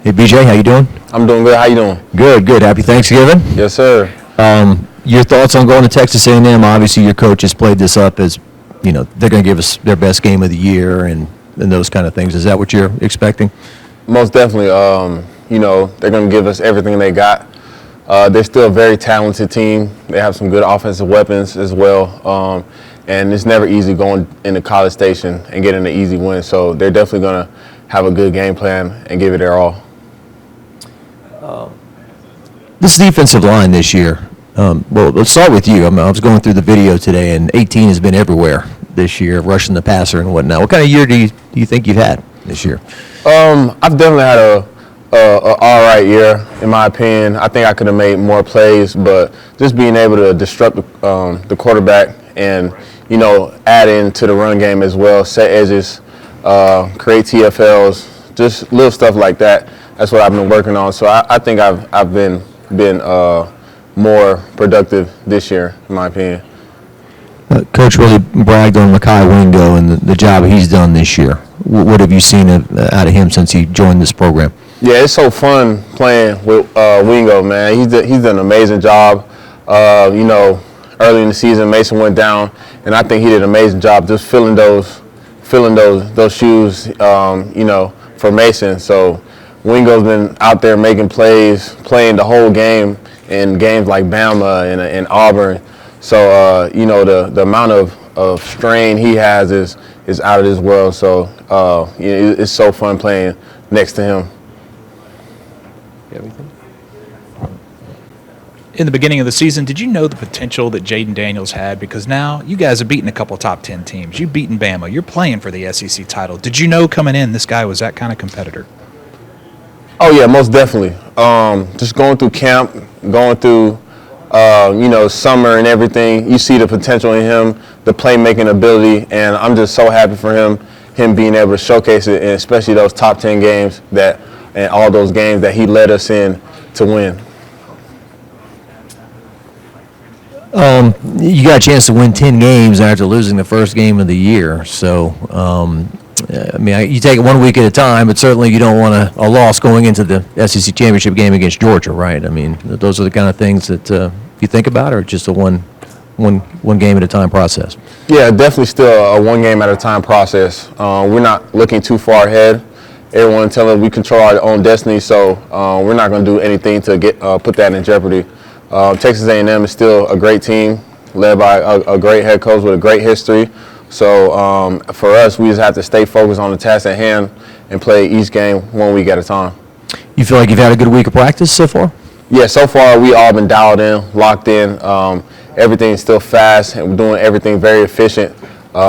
Hey, BJ, how you doing? I'm doing good. How you doing? Good, good. Happy Thanksgiving. Yes, sir. Your thoughts on going to Texas A&M? Obviously, your coach has played this up as, they're going to give us their best game of the year and those kind of things. Is that what you're expecting? Most definitely. They're going to give us everything they got. They're still a very talented team. They have some good offensive weapons as well. And it's never easy going into College Station and getting an easy win. So they're definitely going to have a good game plan and give it their all. This defensive line this year, well, let's start with you. I was going through the video today, and 18 has been everywhere this year, rushing the passer and whatnot. What kind of year do you think you've had this year? I've definitely had a all right year, in my opinion. I think I could have made more plays, but just being able to disrupt the quarterback and, add into the run game as well, set edges, create TFLs, just little stuff like that. That's what I've been working on. So I think I've been more productive this year, in my opinion. Coach really bragged on Mekhi Wingo and the job he's done this year. What have you seen out of him since he joined this program? Yeah, it's so fun playing with Wingo, man. He's done an amazing job. Early in the season, Mason went down, and I think he did an amazing job just filling those shoes, for Mason. So Wingo's been out there making plays, playing the whole game in games like Bama and Auburn. So, the amount of strain he has is out of this world. So, it's so fun playing next to him. In the beginning of the season, did you know the potential that Jaden Daniels had? Because now you guys have beaten a couple top 10 teams. You've beaten Bama. You're playing for the SEC title. Did you know coming in this guy was that kind of competitor? Oh, yeah, most definitely. Just going through camp, going through, summer and everything, you see the potential in him, the playmaking ability, and I'm just so happy for him being able to showcase it, and especially those top 10 games and all those games that he led us in to win. You got a chance to win 10 games after losing the first game of the year. So, you take it 1 week at a time, but certainly you don't want a loss going into the SEC championship game against Georgia, right? I mean, those are the kind of things that you think about, or just a one game at a time process? Yeah, definitely still a one game at a time process. We're not looking too far ahead. Everyone telling us we control our own destiny, so we're not going to do anything to put that in jeopardy. Texas A&M is still a great team, led by a great head coach with a great history. So for us, we just have to stay focused on the task at hand and play each game 1 week at a time. You feel like you've had a good week of practice so far? Yeah, so far we all been dialed in, locked in. Everything's still fast, and we're doing everything very efficient,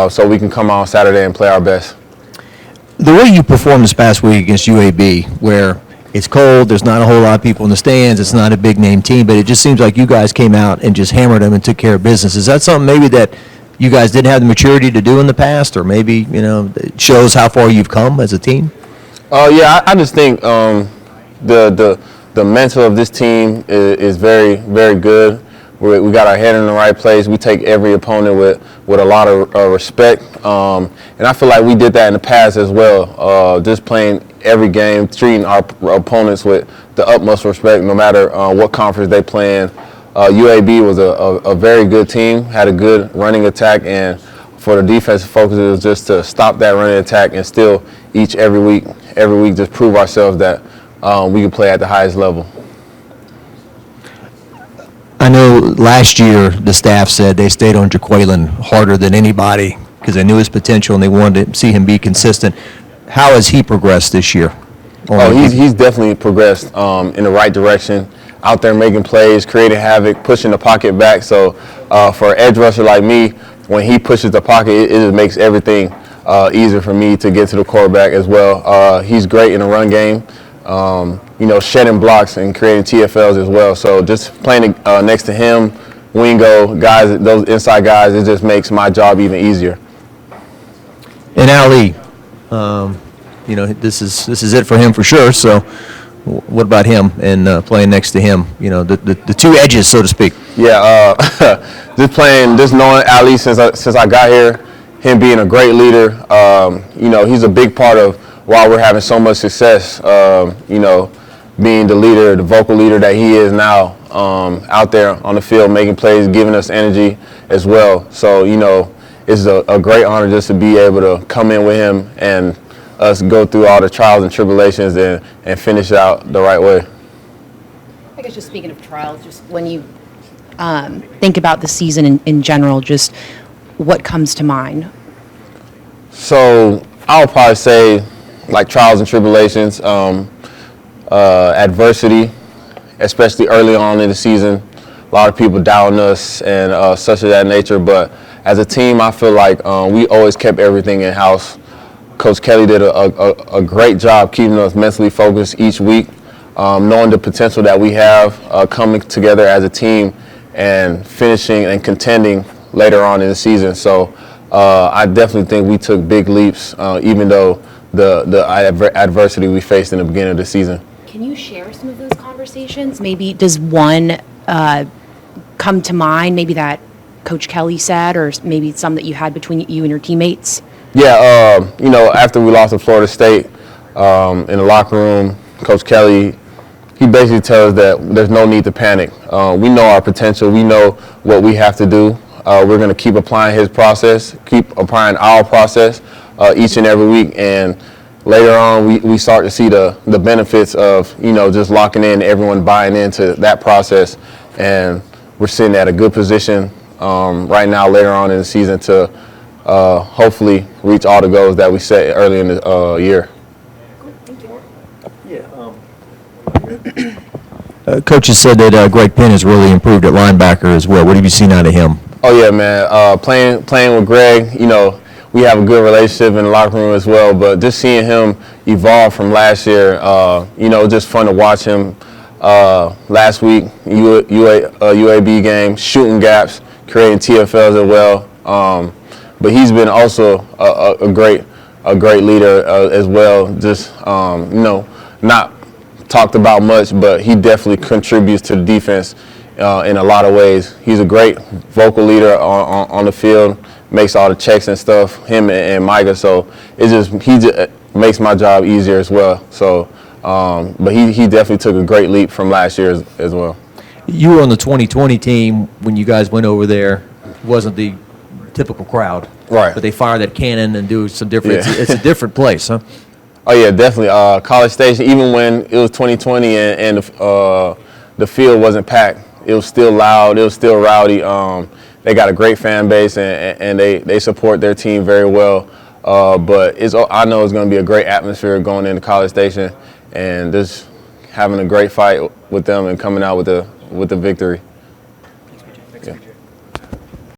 so we can come on Saturday and play our best. The way you performed this past week against UAB, where it's cold, there's not a whole lot of people in the stands, it's not a big-name team, but it just seems like you guys came out and just hammered them and took care of business. Is that something maybe that you guys didn't have the maturity to do in the past, or maybe, it shows how far you've come as a team? Yeah, I just think the mental of this team is very, very good. We got our head in the right place. We take every opponent with a lot of respect. And I feel like we did that in the past as well, just playing every game, treating our opponents with the utmost respect, no matter what conference they play in. UAB was a very good team, had a good running attack, and for the defensive focus, it was just to stop that running attack and still every week just prove ourselves that we can play at the highest level. I know last year the staff said they stayed on Jaquelin harder than anybody because they knew his potential and they wanted to see him be consistent. How has he progressed this year? He's definitely progressed in the right direction, out there making plays, creating havoc, pushing the pocket back. So for an edge rusher like me, when he pushes the pocket, it just makes everything easier for me to get to the quarterback as well. He's great in the run game. Shedding blocks and creating TFLs as well. So just playing next to him, Wingo, guys, those inside guys, it just makes my job even easier. And Ali, this is it for him for sure. So what about him and playing next to him? The two edges, so to speak. Yeah, just knowing Ali since I got here, him being a great leader. He's a big part of while we're having so much success, being the leader, the vocal leader that he is now, out there on the field making plays, giving us energy as well. So, it's a great honor just to be able to come in with him and us go through all the trials and tribulations and finish out the right way. I guess just speaking of trials, just when you think about the season in general, just what comes to mind? So I would probably say like trials and tribulations, adversity, especially early on in the season. A lot of people doubting us and such of that nature. But as a team, I feel like we always kept everything in-house. Coach Kelly did a great job keeping us mentally focused each week, knowing the potential that we have coming together as a team and finishing and contending later on in the season. So I definitely think we took big leaps, even though the adversity we faced in the beginning of the season. Can you share some of those conversations? Maybe does one come to mind, maybe that Coach Kelly said, or maybe some that you had between you and your teammates? Yeah, after we lost to Florida State in the locker room, Coach Kelly, he basically tells us that there's no need to panic. We know our potential. We know what we have to do. We're going to keep applying his process, keep applying our process each and every week. And later on, we start to see the benefits of, just locking in, everyone buying into that process. And we're sitting at a good position right now later on in the season to hopefully reach all the goals that we set early in the year. Coach has said that Greg Penn has really improved at linebacker as well. What have you seen out of him? Oh yeah, man. Playing with Greg, we have a good relationship in the locker room as well. But just seeing him evolve from last year, just fun to watch him. Last week, UAB game, shooting gaps, creating TFLs as well. But he's been also a great leader as well. Just not talked about much, but he definitely contributes to the defense in a lot of ways. He's a great vocal leader on the field, makes all the checks and stuff, him and Micah. So he just makes my job easier as well. So, but he definitely took a great leap from last year as well. You were on the 2020 team when you guys went over there. It wasn't the typical crowd, right? But they fire that cannon and do some different. Yeah. It's a different place, huh? Oh yeah, definitely. College Station, even when it was 2020 and the field wasn't packed, it was still loud. It was still rowdy. They got a great fan base and they support their team very well. But I know it's going to be a great atmosphere going into College Station and just having a great fight with them and coming out with the victory. Thanks, BJ. Thanks, Yeah. BJ.